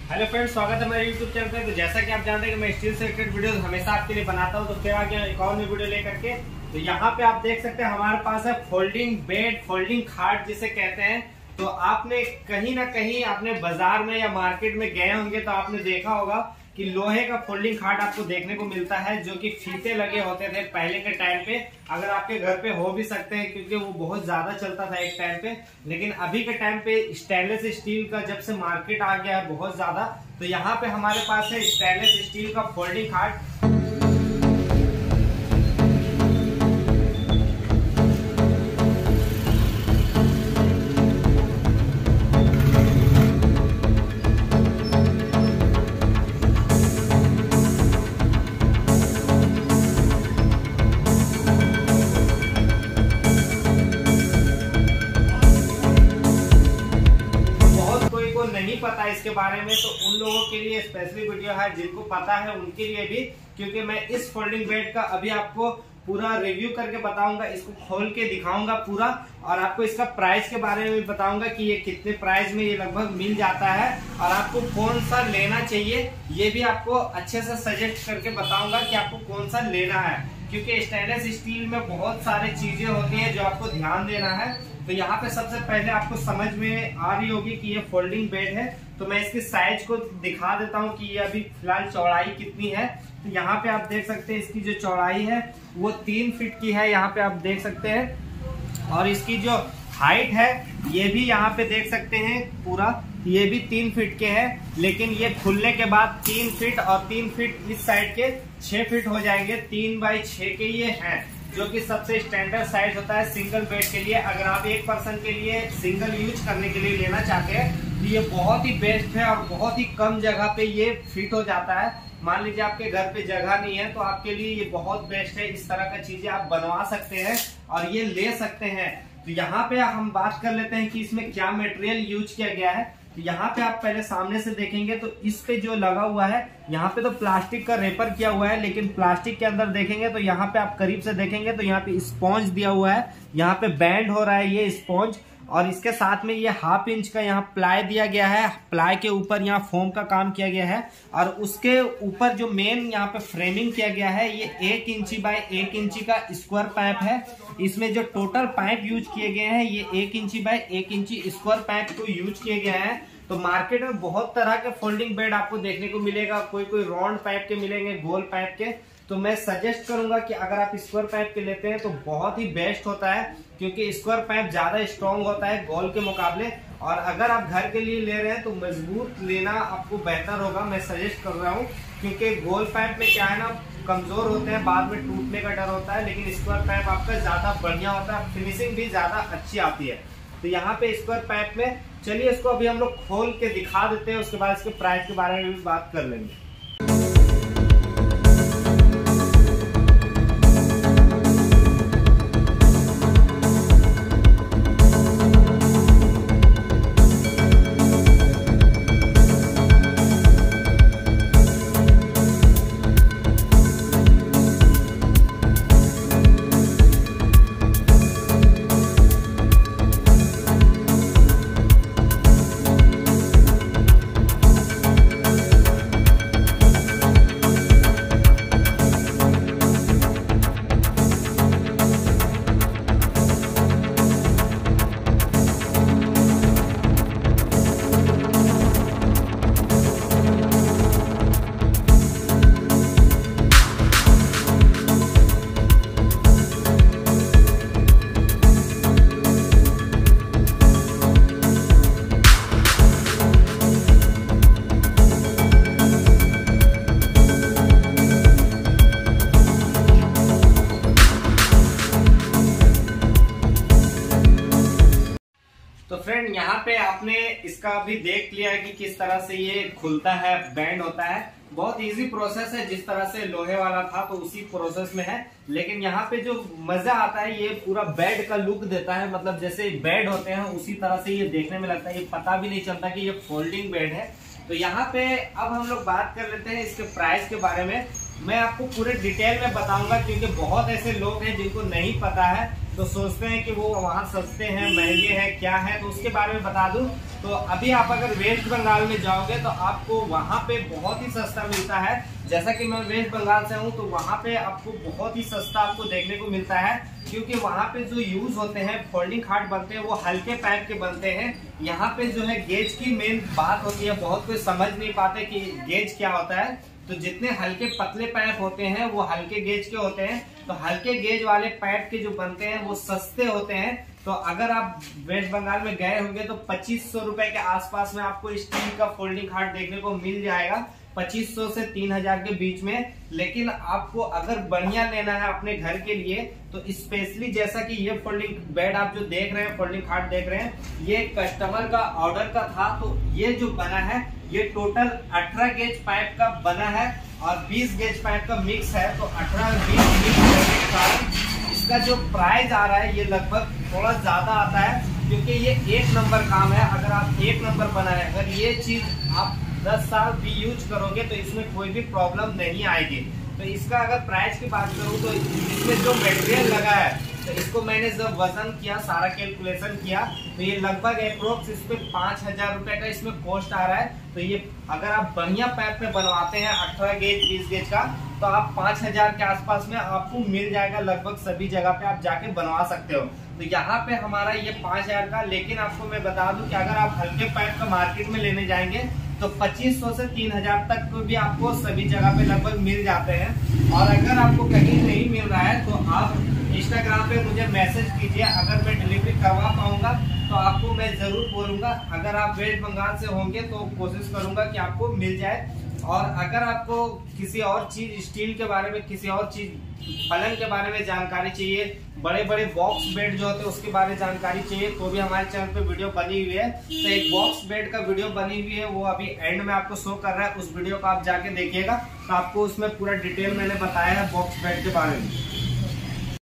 Hello friends, स्वागत है मेरे यूट्यूब चैनल पे। तो जैसा कि आप जानते हैं कि मैं स्टील से रिलेटेड वीडियोस हमेशा आपके लिए बनाता हूं, तो फिर आ गया एक और नई वीडियो लेकर के। तो यहाँ पे आप देख सकते हैं हमारे पास है फोल्डिंग बेड, फोल्डिंग खाट जिसे कहते हैं। तो आपने कहीं ना कहीं अपने बाजार में या मार्केट में गए होंगे तो आपने देखा होगा कि लोहे का फोल्डिंग खाट आपको देखने को मिलता है, जो कि फीते लगे होते थे पहले के टाइम पे। अगर आपके घर पे हो भी सकते हैं क्योंकि वो बहुत ज्यादा चलता था एक टाइम पे। लेकिन अभी के टाइम पे स्टेनलेस स्टील का जब से मार्केट आ गया है बहुत ज्यादा, तो यहाँ पे हमारे पास है स्टेनलेस स्टील का फोल्डिंग खाट। नहीं पता इसके बारे में, तो उन लोगों के लिए स्पेशली वीडियो है। जिनको पता है उनके लिए भी, क्योंकि मैं इस फोल्डिंग बेड का अभी आपको पूरा रिव्यू करके बताऊंगा, इसको खोल के दिखाऊंगा पूरा, और आपको इसका प्राइस के बारे में भी बताऊंगा कि ये कितने प्राइस में ये लगभग मिल जाता है और आपको कौन सा लेना चाहिए, ये भी आपको अच्छे से सजेस्ट करके बताऊंगा कि आपको कौन सा लेना है। क्योंकि स्टेनलेस स्टील में बहुत सारी चीजें होती है जो आपको ध्यान देना है। तो यहाँ पे सबसे पहले आपको समझ में आ रही होगी कि ये फोल्डिंग बेड है। तो मैं इसकी साइज को दिखा देता हूँ कि ये अभी फिलहाल चौड़ाई कितनी है। तो यहाँ पे आप देख सकते हैं इसकी जो चौड़ाई है वो 3 फीट की है, यहाँ पे आप देख सकते हैं। और इसकी जो हाइट है ये भी यहाँ पे देख सकते हैं पूरा, ये भी 3 फीट के है। लेकिन ये खुलने के बाद 3 फीट और 3 फीट इस साइड के 6 फीट हो जाएंगे। 3 बाई 6 के ये हैं, जो कि सबसे स्टैंडर्ड साइज होता है सिंगल बेड के लिए। अगर आप एक पर्सन के लिए सिंगल यूज करने के लिए लेना चाहते हैं तो ये बहुत ही बेस्ट है और बहुत ही कम जगह पे ये फिट हो जाता है। मान लीजिए आपके घर पे जगह नहीं है तो आपके लिए ये बहुत बेस्ट है। इस तरह का चीजें आप बनवा सकते हैं और ये ले सकते हैं। तो यहाँ पे हम बात कर लेते हैं कि इसमें क्या मटेरियल यूज किया गया है। तो यहाँ पे आप पहले सामने से देखेंगे तो इस पे जो लगा हुआ है, यहाँ पे तो प्लास्टिक का रेपर किया हुआ है, लेकिन प्लास्टिक के अंदर देखेंगे तो यहाँ पे आप करीब से देखेंगे तो यहाँ पे स्पॉन्ज दिया हुआ है। यहाँ पे बैंड हो रहा है ये स्पॉन्ज, और इसके साथ में ये 1/2 इंच का यहाँ प्लाई दिया गया है। प्लाई के ऊपर यहाँ फोम का काम किया गया है, और उसके ऊपर जो मेन यहाँ पे फ्रेमिंग किया गया है ये 1 इंची बाय 1 इंची का स्क्वायर पाइप है। इसमें जो टोटल पाइप यूज किए गए हैं ये 1 इंची बाय 1 इंची स्क्वायर पाइप को यूज किए गए हैं। तो मार्केट में बहुत तरह के फोल्डिंग बेड आपको देखने को मिलेगा, कोई राउंड पाइप के मिलेंगे, गोल पाइप के। तो मैं सजेस्ट करूंगा कि अगर आप स्क्वायर पाइप के लेते हैं तो बहुत ही बेस्ट होता है, क्योंकि स्क्वायर पाइप ज्यादा स्ट्रॉन्ग होता है गोल के मुकाबले। और अगर आप घर के लिए ले रहे हैं तो मजबूत लेना आपको बेहतर होगा, मैं सजेस्ट कर रहा हूँ। क्योंकि गोल पाइप में क्या है ना, कमजोर होते हैं, बाद में टूटने का डर होता है। लेकिन स्क्वायर पाइप आपका ज्यादा बढ़िया होता है, फिनिशिंग भी ज्यादा अच्छी आती है। तो यहाँ पे स्क्वायर पाइप में चलिए इसको अभी हम लोग खोल के दिखा देते हैं, उसके बाद इसके प्राइस के बारे में भी बात कर लेंगे। तो फ्रेंड यहाँ पे आपने इसका भी देख लिया है कि किस तरह से ये खुलता है, बैंड होता है। बहुत इजी प्रोसेस है, जिस तरह से लोहे वाला था तो उसी प्रोसेस में है। लेकिन यहाँ पे जो मजा आता है, ये पूरा बेड का लुक देता है। मतलब जैसे बेड होते हैं उसी तरह से ये देखने में लगता है, ये पता भी नहीं चलता कि ये फोल्डिंग बेड है। तो यहाँ पे अब हम लोग बात कर लेते हैं इसके प्राइस के बारे में। मैं आपको पूरे डिटेल में बताऊंगा, क्योंकि बहुत ऐसे लोग हैं जिनको नहीं पता है, तो सोचते हैं कि वो वहाँ सस्ते हैं, महंगे हैं, क्या है। तो उसके बारे में बता दूं तो अभी आप अगर वेस्ट बंगाल में जाओगे तो आपको वहां पे बहुत ही सस्ता मिलता है। जैसा कि मैं वेस्ट बंगाल से हूं तो वहां पे आपको बहुत ही सस्ता आपको देखने को मिलता है, क्योंकि वहां पे जो यूज होते हैं फोल्डिंग खाट बनते हैं वो हल्के पाइप के बनते हैं। यहाँ पे जो है गेज की मेन बात होती है, बहुत कोई समझ नहीं पाते कि गेज क्या होता है। तो जितने हल्के पतले पाइप होते हैं वो हल्के गेज के होते हैं। तो हल्के गेज वाले पाइप के जो बनते हैं वो सस्ते होते हैं। तो अगर आप वेस्ट बंगाल में गए होंगे तो 2500 रुपए के आसपास में आपको स्टील का फोल्डिंग खाट देखने को मिल जाएगा, 2500 से 3000 के बीच में। लेकिन आपको अगर बढ़िया लेना है अपने घर के लिए तो स्पेशली जैसा कि ये फोल्डिंग बेड आप जो देख रहे हैं, फोल्डिंग खाट देख रहे हैं, ये कस्टमर का ऑर्डर का था। तो ये जो बना है ये टोटल 18 गेज पाइप का बना है और 20 गेज पाइप का मिक्स है। तो 18-20 मिक्स करने के कारण इसका जो प्राइस आ रहा है ये लगभग थोड़ा ज्यादा आता है, क्योंकि ये 1 नंबर काम है। अगर आप 1 नंबर बनाए, अगर ये चीज आप 10 साल भी यूज करोगे तो इसमें कोई भी प्रॉब्लम नहीं आएगी। तो इसका अगर प्राइस की बात करूं तो इसमें जो मटेरियल लगा है, तो इसको मैंने जब वजन किया, सारा कैलकुलेशन किया, तो ये लगभग अप्रोक्स इस पे 5000 रुपए का इसमें कॉस्ट आ रहा है। तो ये अगर आप बढ़िया पाइप में बनवाते हैं 18 गेज 20 गेज का, तो आप 5000 के आसपास में आपको मिल जाएगा। लगभग सभी जगह पे आप जाके बनवा सकते हो। तो यहाँ पे हमारा ये 5000 का। लेकिन आपको मैं बता दूं कि अगर आप हल्के पाइप का मार्केट में लेने जाएंगे तो 2500 से 3000 तक भी आपको सभी जगह पे लगभग मिल जाते हैं। और अगर आपको कहीं नहीं मिल रहा है तो आप इंस्टाग्राम पे मुझे मैसेज कीजिए, अगर मैं डिलीवरी करवा पाऊंगा तो आपको मैं जरूर बोलूंगा। अगर आप वेस्ट बंगाल से होंगे तो कोशिश करूंगा कि आपको मिल जाए। और अगर आपको किसी और चीज स्टील के बारे में, किसी और चीज पलंग के बारे में जानकारी चाहिए, बड़े बड़े बॉक्स बेड जो होते हैं उसके बारे में जानकारी चाहिए, तो भी हमारे चैनल पे वीडियो बनी हुई है। तो एक बॉक्स बेड का वीडियो बनी हुई है, वो अभी एंड में आपको शो कर रहा है। उस वीडियो को आप जाके देखिएगा, तो आपको उसमें पूरा डिटेल मैंने बताया है बॉक्स बेड के बारे में।